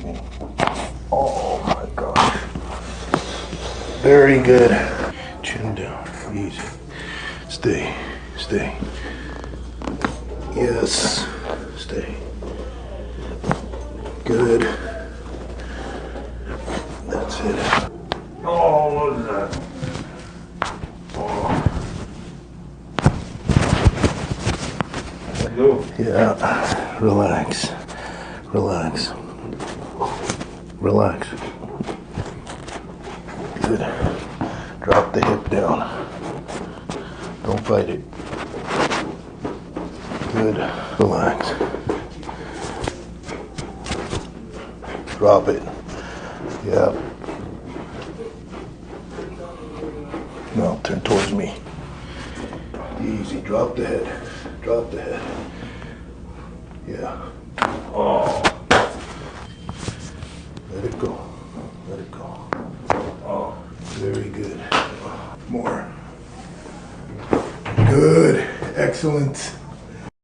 me. Oh my gosh. Very good. Chin down. Easy. Stay. Stay. Yes. Stay. Good. That's it. Oh, what is that? Oh. Yeah. Relax. Relax. Relax. Good. Drop the hip down. Don't fight it. Good. Relax. Drop it. Yeah. No, turn towards me. Easy. Drop the head. Drop the head. Yeah. Oh. Let it go. Let it go. Oh. Very good. More. Good. Excellent.